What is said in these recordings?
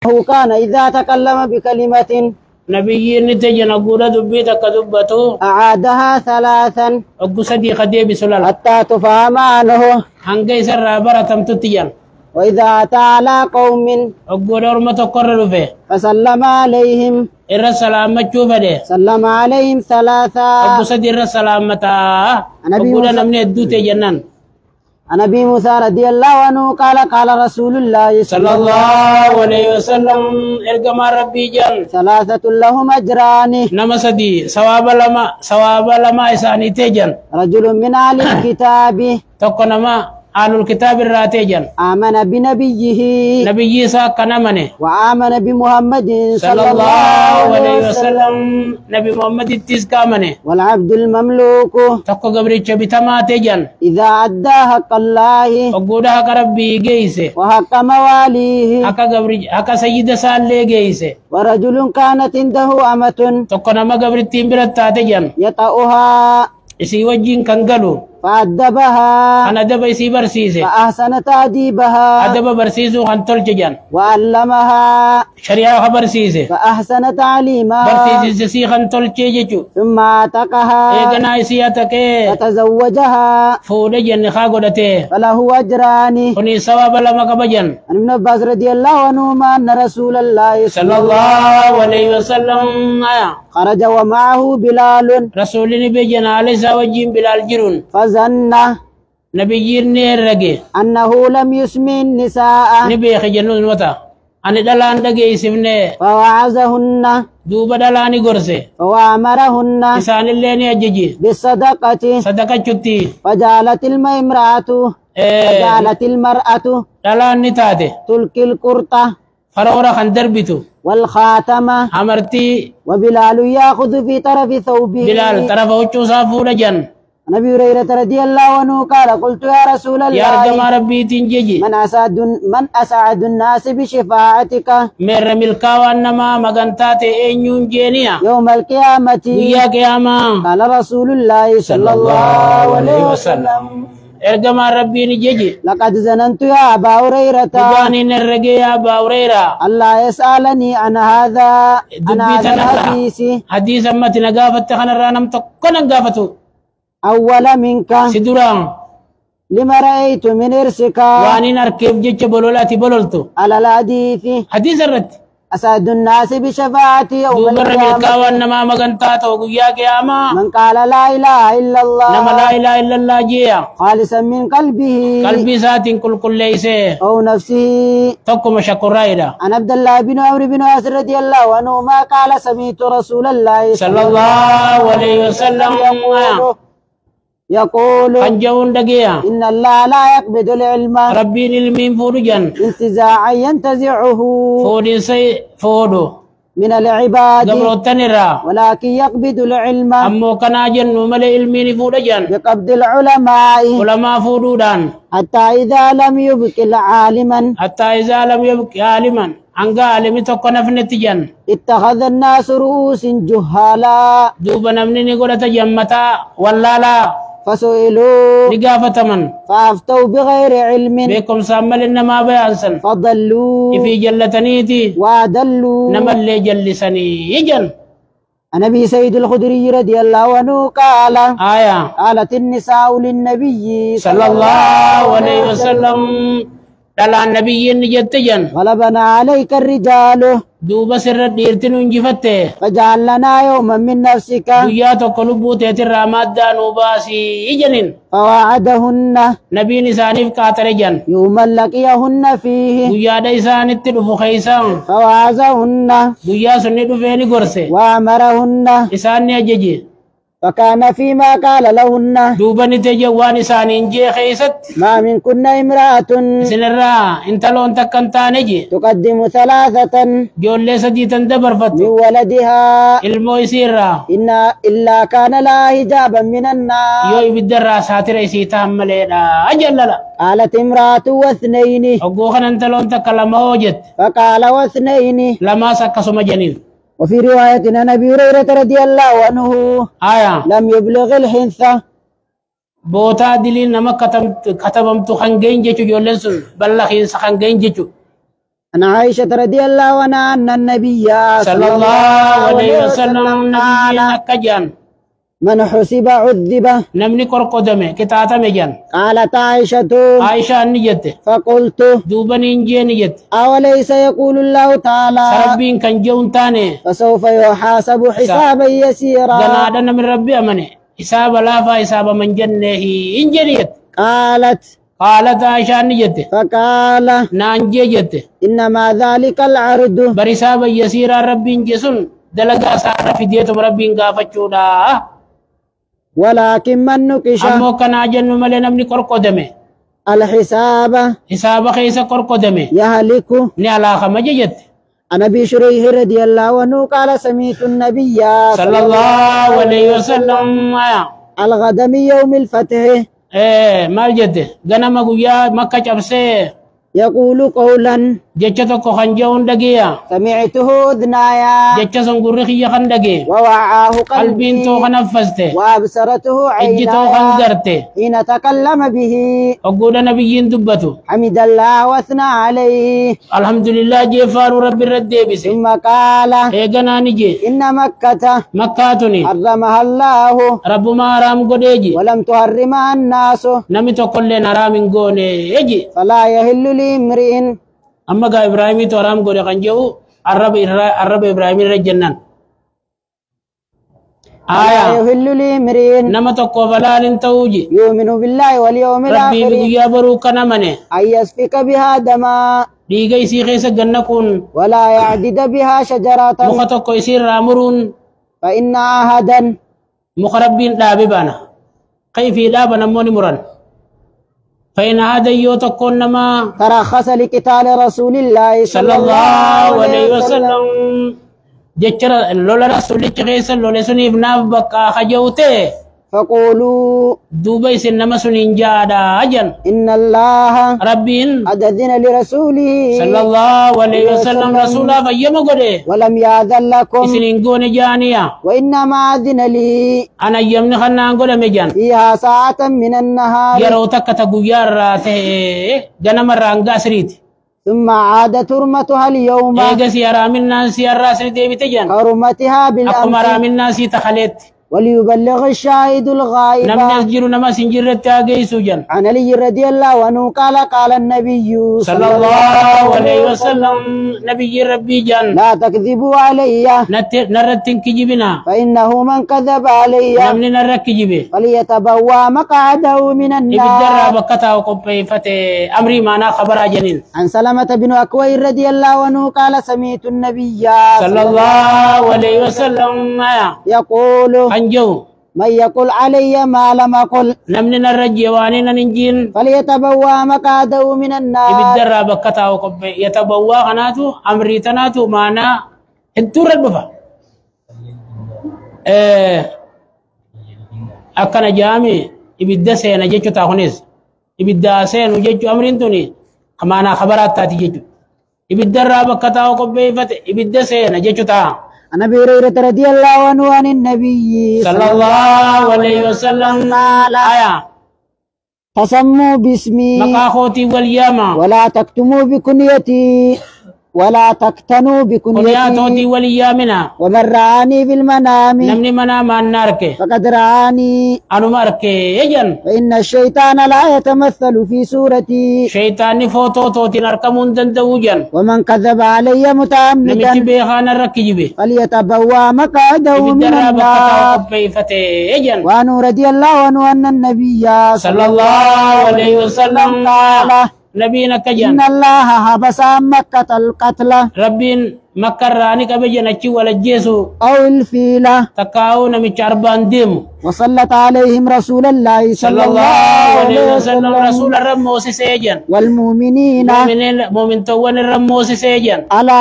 هو كان إذا تكلم بكلمة نبي نتجن أقول دبيت كدبته أعادها ثلاثا أقصدي خدي بسلال حتى تفهم عنه هنجي سر برتم تتجن وإذا أتى على قوم أقول أرمى تقرر فيه فسلم عليهم إر السلام تشوفه سلم عليهم ثلاثا أقصدي إر السلام متى أقول نمني الدوت جنان عن أبي موسى رضي الله عنه قال قال رسول الله صلى الله عليه وسلم إرجم ربي جل ثلاثة لهم أجران نما سدي ثواب لما إساني تجن رجل من أهل الكتاب تكون ما أهل الكتاب الراتجن آمن بنبيه نبي يسا كنمنه وآمن بمحمد صلى الله عليه وسلم نبي محمد التسكامنه والعبد المملوك تكو قبريتش بتما تجن إذا أدى حق الله وقودها كربي جيسه وحق مواليه هكا سيد سالي جيسه ورجل كانت عنده أمة تكو نما قبريتين برتا تجن يطأها إسي وجين كنقلو فأدبها أنا دب إسي برسيسه فأحسن تأديبها أدب برسيسو خنطل جن وعلمها شريعة خبر سيسه فأحسن تعليمها برسيسه سي خنطل جيجو ثم أعتقها إيقنا إسياتك فتزوجها فود جن خاقودته فله أجران كني سواب لما كبجن عن ابن عباس رضي الله عنهما أن رسول الله صلى الله عليه وسلم خرج ومعه بلال رسول نبي جن عليه سوجين بلال جرون فظن نبي جير رجي أنه لم يسمي النساء نبي خجنون متى أنا دلان دقي اسمه فوعزهن دوب دلاني غرسه وأمرهن إسان اللي أججي بالصدقة صدقة شتي فجعلت المرأة دلان نتاته تلقي القرطة فرورا خندر بيتو والخاتمة أمرتي وبلال يأخذ في طرف ثوبه بلال طرف وجو صافو لجن نبي هريرة رضي الله عنه قال قلت يا رسول الله يا رجل ربي تنجي من أسعد الناس بشفاعتك مر ملكا وانما مغنتات اينيون جينيا يوم القيامة يا قيامة قال رسول الله صلى الله عليه وسلم ارجم ربي نجي لقد زننت يا أبا هريرة دباني نرجي يا أبا هريرة الله يسألني عن هذا الحديث حديث أما تنقافت خنرانم تقن قافتو أول منك سدران لما رأيت من إرسك واني نركب جيش بلولاتي بلولتو على الحديث حديث الرد أسعد الناس بشفاعتي يوم القيامة نما مغنتاتو قيا قياما من قال لا إله إلا الله نما لا إله إلا الله جيا خالصا من قلبه قلبي سات كل ليسه أو نفسه تقم شكر رايدا عن عبد الله بن عمرو بن عاص رضي الله عنه ما قال سمعت رسول الله صلى الله عليه وسلم يقول خنجون دقيا إن الله لا يقبض العلم ربي للمين فورجن انتزاعا ينتزعه فودي سي فودو من العباد قبل التنرا ولكن يقبض العلم أمو كنا جن ملئ علمين فورجن يقبض العلماء علماء فودودان حتى إذا لم يبق عالما حتى إذا لم يبق عالما عنقا عالمي تقنا في النتيجن اتخذ الناس رؤوس جهالا دوبا نمني نقول تجمتا ولا لا فسئلوا نقافة من فأفتوا بغير علم بكم سامل إنما بيانسن فضلوا في جلتنيتي وأدلوا نمل جلسني يجن النبي سيد الخدري رضي الله عنه قال قالت النساء للنبي صلى الله عليه وسلم دلع النبي نجتجن غلبنا عليك الرجال دوبا سر ديرتن انجفته فجعل لنا يوما من نفسك دوياتو قلوبو تيتر رامادا نوباسي يجنن فواعدهن نبي نسانيف كاترجن يوما لقيهن فيه دويا ديسان اتدفو خيسان فوعزهن دويا سنة فيني قرسي وامرهن إساني أججي فكان فيما قال لهن دوبا نتجوان إساني انجي خيست ما من كنا امرأة سنرا انتلون تكنتانجي تقدم ثلاثة جولي سديتا دبرفت من ولدها المو يسيرا إلا كان لا حجابا من النار يوي بالدرا ساتر إسيتا ملينا أجل لا قالت امرأة واثنين أقوخنا انتلون تكلم وجد فقال واثنين لما سكسو مجنين وفي رواية عن أبي هريرة رضي الله عنه لم يبلغ الحنثة بوتا دلين نما كتبمت خنجين جيشو جولنسون بلخين سخنجين جيشو عن عائشة رضي الله عنها أن النبي صلى الله عليه وسلم نبينا كجان من حسب عذب نمني كرقدمه كتاتا مجان. قالت عائشة عائشة نجت فقلت دوبا ننجي نجت أوليس يقول الله تعالى ربين كان جون تاني فسوف يحاسب حسابا يسيرا جنادا من ربي أمني حساب لا فحساب من جنه إنجريت. قالت عائشة نجت فقال نانجي جت إنما ذلك العرض برسابا يسيرا ربين جسن دلقا سارة في ديتم ربين قافتشودا ولكن من نكش أمو كان أجن ملنا من كرقدمه الحساب حساب خيس كرقدمه يهلك نعلا خمجت. عن أبي شريح رضي الله عنه قال سمعت النبي صلى الله عليه وسلم الغد من يوم الفتح مال جد غنا مغويا مكة جبسه يقول قولا جچتو خنجون دغيا سمعته أذنايا جچ سنغور خي خندغي ووعاه قلبين تو قلبي خنفسته وأبصرته اجتو عينايا خنغرته حين تكلم به اقول نبيين دبتو حمد الله واثنى عليه الحمد لله جفار رب الرد بس ثم قال غنا نجي إن مكة مكاتني حرمها الله رب ما رام غديجي ولم تحرمها الناس نمي تو كل نرام غوني اجي فلا يهل لامرئ اما غا ابراهيم تو رام غوري خنجو عرب ابراهيم رجنان فلا يهل لامرئ نما تو ko falalin tawji يؤمن بالله واليوم rabbi الآخر biya baru kana mane أن يسفك بها دما diga isi khisa ganna kun ولا يعدد بها شجرة muka tokko isir ramurun فإن عهدا mukharabbin dabe bana kayfi dabana moni muran fa in hada yo tokkon nama ترخص لقتال رسول الله صلى الله عليه وسلم jechara lola rasul khisa lola suni ibn bakka khajawte فقولوا dubai sin nama sunin jada ajan إن الله rabbin أذن لرسوله صلى الله عليه وسلم رسولا fayyama gode ولم يأذن لكم isinin gone janiya وإنما أذن لي ana yamni khanna gode mejan فيها ساعة من النهار yeroo takka ta guyyaarraa ta'e ganamarraa hanga asriiti ثم عادت حرمتها اليوم eega si haraaminaan si harraa asri deebite jan حرمتها akkuma بالأمس haraaminaan si takaleetti وليبلغ الشاهد الغائب namni as jiru nama sin jirretti haa geessu jan عن علي رضي الله عنه قال قال النبي صلى الله عليه وسلم نبي ربي jan لا تكذبوا علي narrattin kijibina فإنه من كذب علي namni narra kijibe فليتبوأ مقعده من ibiddarraa النار bakka taa'u qopheeffate amrii maanaa kabaraa janiin عن سلمة بن أكوي رضي الله عنه قال سمعت النبي صلى الله عليه وسلم يقول anjau من يقول علي ما لم أقل namni narra jewaanii nan injiin فليتبوأ مقعده من النار ibiddarraa bakka taa'u qophee yatabawwaa kanaatu amrii tanaatu maanaa hedduurra dhufa akkana jaami ibidda seena jechu taa kunis ibidda seenu jechu amriin tuni maanaa kabaraat taati jechu ibiddarraa bakka taa'u qopheeffate ibidda seena jechu taa عن أبي هريرة رضي الله عنه عن النبي صلى الله عليه وسلم قال تسموا باسمي مقاخوتي والياما ولا تكتموا بكنيتي ولا تكتنوا كنياتوتي بكنيتي واليامنا ومن رآني بالمنام نمني منا ما نارك فقد رآني أنو مارك يجن فإن الشيطان لا يتمثل في صورتي شيطان فوتو توتي نركمون دندوجن ومن كذب علي نمتي متعمدا بيخان الركجبه فليتبوأ مقعده من بدرا النار بكتا وقبيفته يجن وعنه رضي الله عنه أن النبي صلى الله عليه وسلم قال نبينا كجن إن الله حبس عن مكة القتل ربين مكراني كبجن أشي ولا جيسو أو الفيلة تكاو نمي چاربان ديمو وصلت عليهم رسول الله صلى الله عليه وسلم رسول الرموس سيجن والمؤمنين مؤمن توان الرموس سيجن ألا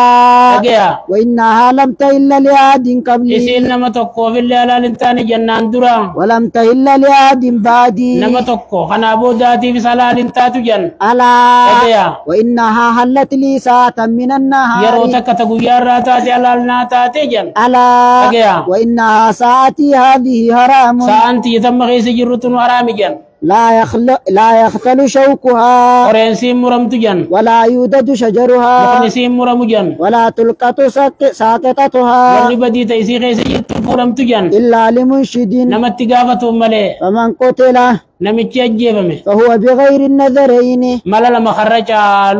أجيا وإنها لم تهل لأحد قبلي إسين نما تقو في اللي على الانتاني جنان درا ولم تهل لأحد بعدي نما تقو خنابو داتي في صلاة الانتاتو جن ألا أجيا وإنها حلت لي ساعة من النهار يروتك تقويار راتاتي على الناتاتي جن ألا أجيا وإنها ساعتي هذه حرام سأنتي يتم غيس جرتن ورامي جن لا يختل شوكها قرين سيم مرم تجن ولا يودد شجرها مخني سيم مرم جن ولا تلقط ساقطتها ورني بدي تيسي خيسي مرم تجن إلا لمنشد نمت تقافة ملي فمن قتل نمتي أجيبمي فهو بغير النذرين ملا لما خرج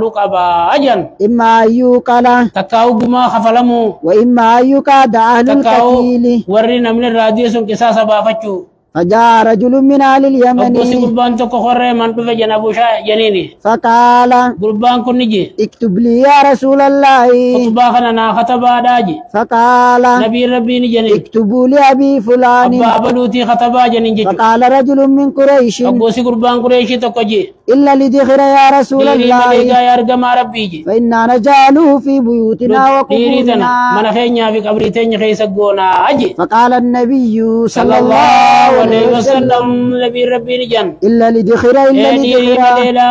لقبا أجن إما أن يوكل تكاو بما خفلمو وإما أن يكاد أهل تكاو القتيل ورنا من الراديوس كساس بافتشو فجاء رجل من أهل اليمن أبوسي قربان تكو خرر من بفا جنابو شا جنيني فقال قربان كن نجي اكتب لي يا رسول الله خطبا خننا خطبا داجي فقال نبي ربي نجني اكتبوا لأبي فلان أبا أبلوتي خطبا جنين جيجو فقال رجل من قريش أبوسي قربان قريشي تكو جي إلا لدخر يا رسول ديري الله مليقا يرقم ربي جي فإنا نجعله في بيوتنا ديري تنا وقبورنا من خينيا في قبرتين خيسقونا أجي فقال النبي صلى الله عليه وسلم نبي ربي نجن إلا لدخر إلا ديري لدخر مليلا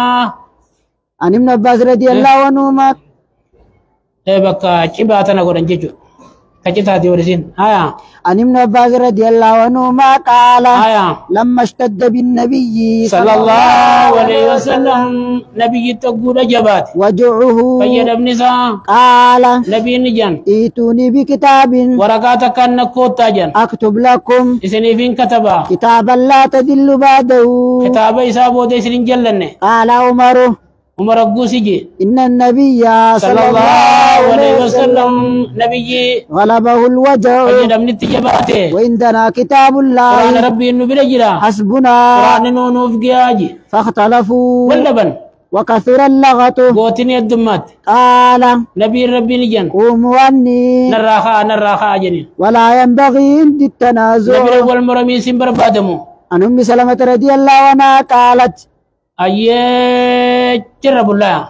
عن ابن عباس رضي الله عنهما بكا چباتنا قرن جيجو كجتا دي ورسين عن ابن عباس رضي الله عنهما قال لما اشتد بالنبي صلى الله عليه وسلم نبي تقول جبات وجعه فيد ابن سا قال نبي نجن ائتوني بكتاب ورقاتك أنك تاجن أكتب لكم اسني فين كتبا كتابا لا تدل بعده كتاب إسابو دي سنين جلن قال عمر عمر أبوسي إن النبي صلى الله عليه وسلم نبي غلبه الوجع فيد ابن تجباته وعندنا كتاب قرآن الله ربي إنه بلجرا حسبنا قرآن نونو في جاجي فاختلفوا واللبن وكثر اللغط قوتني الدمات قال نبي ربي نجن قوموا عني نراخا جنين ولا ينبغي عند نبي التنازع رب المرمي سنبر بادمو عن أم سلمة رضي الله عنها قالت أيه جرب الله